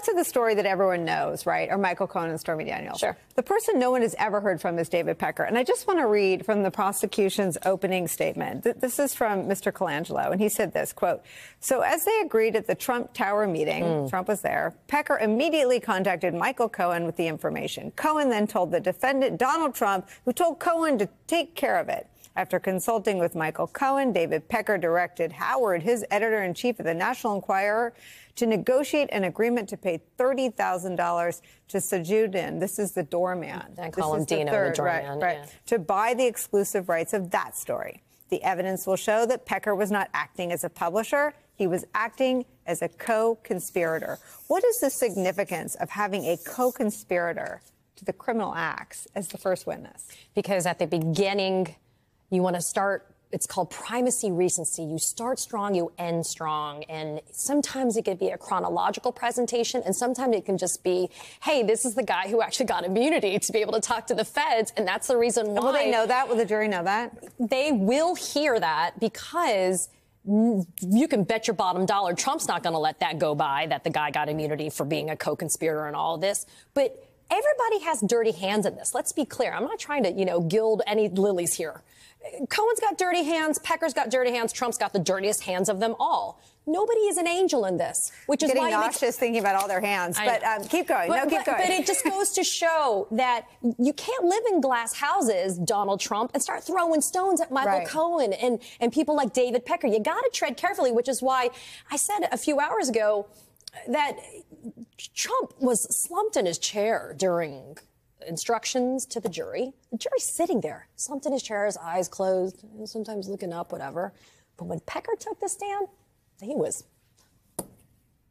to the story that everyone knows, right, are Michael Cohen and Stormy Daniels. Sure. The person no one has ever heard from is David Pecker. And I just want to read from the prosecution's opening statement. This is from Mr. Colangelo, and he said this, quote, "So as they agreed at the Trump Tower meeting, Trump was there, Pecker immediately contacted Michael Cohen with the information. Cohen then told the defendant, Donald Trump, who told Cohen to take care of it. After consulting with Michael Cohen, David Pecker directed Howard, his editor-in-chief of the National Enquirer, to negotiate an agreement to pay $30,000 to Sajudin." This is the doorman. I call him Dino, the doorman. Right, yeah. To buy the exclusive rights of that story. The evidence will show that Pecker was not acting as a publisher. He was acting as a co-conspirator. What is the significance of having a co-conspirator to the criminal acts as the first witness? Because at the beginning, you want to start, it's called primacy recency. You start strong, you end strong. And sometimes it could be a chronological presentation, and sometimes it can just be, hey, this is the guy who actually got immunity to be able to talk to the feds, and that's the reason why. Will they know that? Will the jury know that? They will hear that, because you can bet your bottom dollar Trump's not going to let that go by, that the guy got immunity for being a co-conspirator and all this. But everybody has dirty hands in this. Let's be clear. I'm not trying to, gild any lilies here. Cohen's got dirty hands. Pecker's got dirty hands. Trump's got the dirtiest hands of them all. Nobody is an angel in this, which is why getting nauseous thinking about all their hands. But keep going. Keep going. But it just goes to show that you can't live in glass houses, Donald Trump, and start throwing stones at Michael Cohen and people like David Pecker. You got to tread carefully, which is why I said a few hours ago that Trump was slumped in his chair during instructions to the jury. The jury's sitting there, slumped in his chair, his eyes closed, sometimes looking up, whatever. But when Pecker took the stand, he was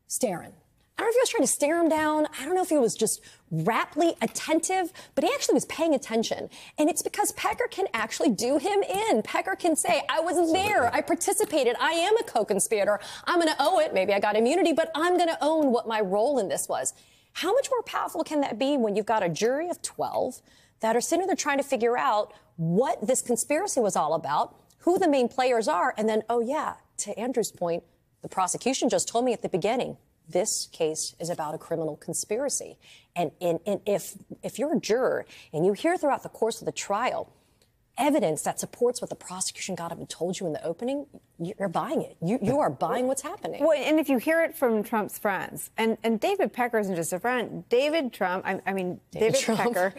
staring. I don't know if he was trying to stare him down. I don't know if he was just raptly attentive, but he actually was paying attention. And it's because Pecker can actually do him in. Pecker can say, I was there. I participated. I am a co-conspirator. I'm going to owe it. Maybe I got immunity, but I'm going to own what my role in this was. How much more powerful can that be when you've got a jury of 12 that are sitting there trying to figure out what this conspiracy was all about, who the main players are, and then, oh, yeah, to Andrew's point, the prosecution just told me at the beginning, this case is about a criminal conspiracy. And if you're a juror and you hear throughout the course of the trial evidence that supports what the prosecution got up and told you in the opening, you're buying it. You are buying what's happening. Well, and if you hear it from Trump's friends, and David Pecker isn't just a friend. David Trump, David Pecker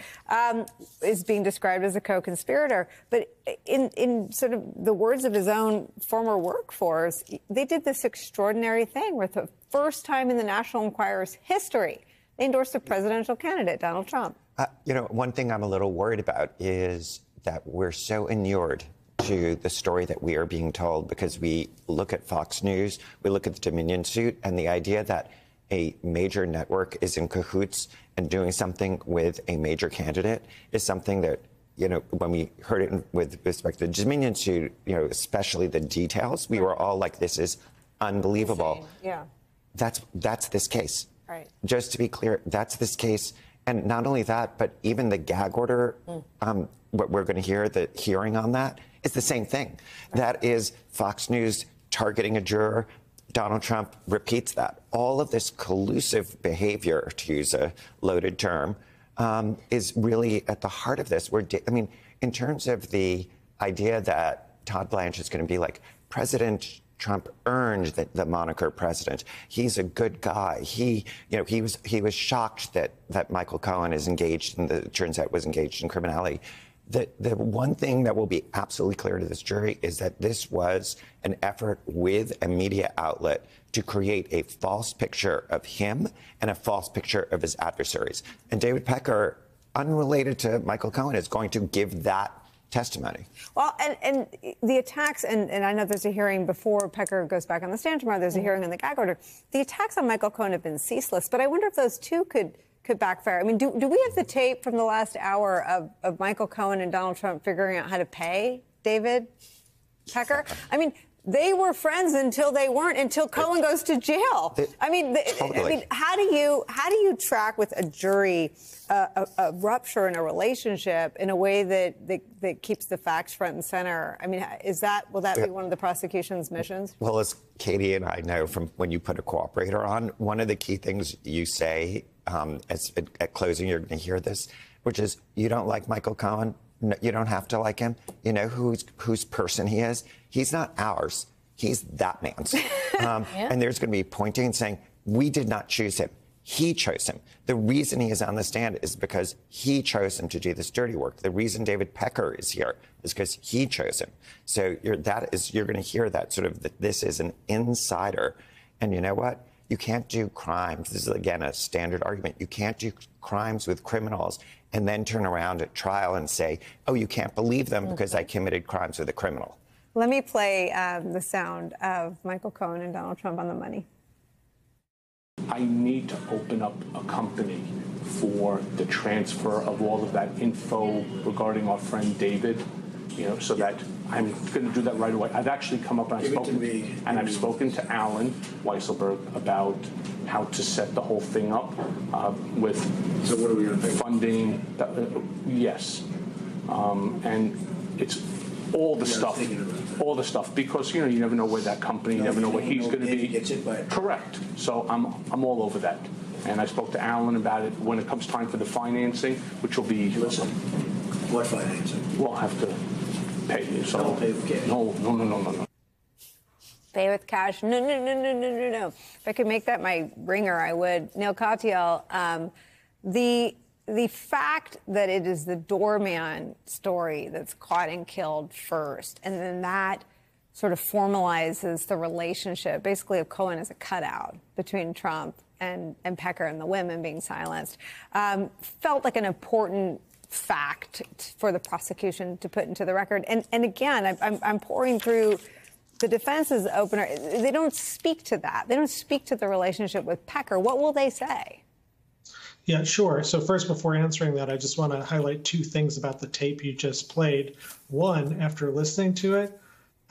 is being described as a co-conspirator. But in sort of the words of his own former workforce, they did this extraordinary thing where the first time in the National Enquirer's history, they endorsed a presidential candidate, Donald Trump. One thing I'm a little worried about is that we're so inured to the story that we are being told, because we look at Fox News, we look at the Dominion suit, and the idea that a major network is in cahoots and doing something with a major candidate is something that, when we heard it with respect to the Dominion suit, especially the details, we were all like, this is unbelievable. Yeah. That's this case. Right. Just to be clear, that's this case. And not only that, but even the gag order, what we're going to hear, the hearing on that, is the same thing. Right. That is Fox News targeting a juror. Donald Trump repeats that. All of this collusive behavior, to use a loaded term, is really at the heart of this. In terms of the idea that Todd Blanche is going to be like, President Trump earned the moniker president. He's a good guy. He was shocked that Michael Cohen is engaged in turns out was engaged in criminality. The one thing that will be absolutely clear to this jury is that this was an effort with a media outlet to create a false picture of him and a false picture of his adversaries. And David Pecker, unrelated to Michael Cohen, is going to give that testimony. Well, and the attacks, and I know there's a hearing before Pecker goes back on the stand tomorrow, there's a hearing on the gag order. The attacks on Michael Cohen have been ceaseless, but I wonder if those two could backfire. I mean, do we have the tape from the last hour of Michael Cohen and Donald Trump figuring out how to pay David Pecker? I mean, they were friends until they weren't, until Cohen goes to jail. Totally. How do you track with a jury a rupture in a relationship in a way that keeps the facts front and center? I mean, will that be one of the prosecution's missions? Well, as Katie and I know from when you put a cooperator on, one of the key things you say at closing, you're going to hear this, which is, you don't like Michael Cohen? No, you don't have to like him. You know whose person he is? He's not ours. He's that man's. And there's going to be pointing and saying, we did not choose him. He chose him. The reason he is on the stand is because he chose him to do this dirty work. The reason David Pecker is here is because he chose him. So you're going to hear that sort of, that this is an insider. And you know what? You can't do crimes. This is, again, a standard argument. You can't do crimes with criminals and then turn around at trial and say, oh, you can't believe them because I committed crimes with a criminal. Let me play the sound of Michael Cohen and Donald Trump on the money. I need to open up a company for the transfer of all of that info regarding our friend David, so that I'm going to do that right away. I've actually come up and I've spoken to Alan Weisselberg about how to set the whole thing up with funding. Yes, and it's all the stuff, because you never know where that company, you never know where he's going to be. Correct. So I'm all over that, and I spoke to Alan about it when it comes time for the financing, which will be. Listen, what financing? We'll have to pay you. So don't pay with cash. No. Pay with cash? No. If I could make that my ringer, I would. Neal Katyal, the fact that it is the doorman story that's caught and killed first, and then that sort of formalizes the relationship, basically, of Cohen as a cutout between Trump and Pecker and the women being silenced, felt like an important fact for the prosecution to put into the record. And again, I'm pouring through the defense's opener. They don't speak to that. They don't speak to the relationship with Pecker. What will they say? Yeah, sure. So first, before answering that, I just want to highlight two things about the tape you just played. One, after listening to it,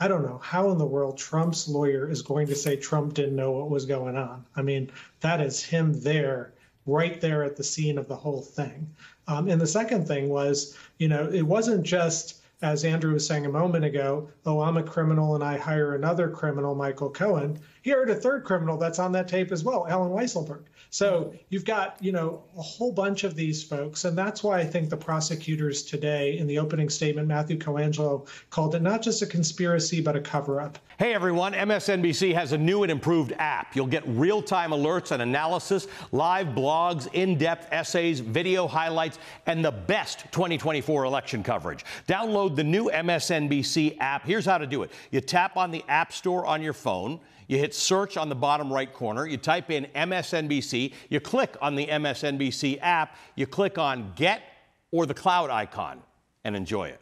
I don't know how in the world Trump's lawyer is going to say Trump didn't know what was going on. I mean, that is him there, right there at the scene of the whole thing. And the second thing was, it wasn't just, as Andrew was saying a moment ago, oh, I'm a criminal and I hire another criminal, Michael Cohen. He hired a third criminal that's on that tape as well, Alan Weisselberg. So you've got, a whole bunch of these folks. And that's why I think the prosecutors today, in the opening statement, Matthew Colangelo called it not just a conspiracy, but a cover-up. Hey, everyone. MSNBC has a new and improved app. You'll get real-time alerts and analysis, live blogs, in-depth essays, video highlights, and the best 2024 election coverage. Download the new MSNBC app. Here's how to do it. You tap on the App Store on your phone. You hit search on the bottom right corner. You type in MSNBC. You click on the MSNBC app. You click on Get or the cloud icon and enjoy it.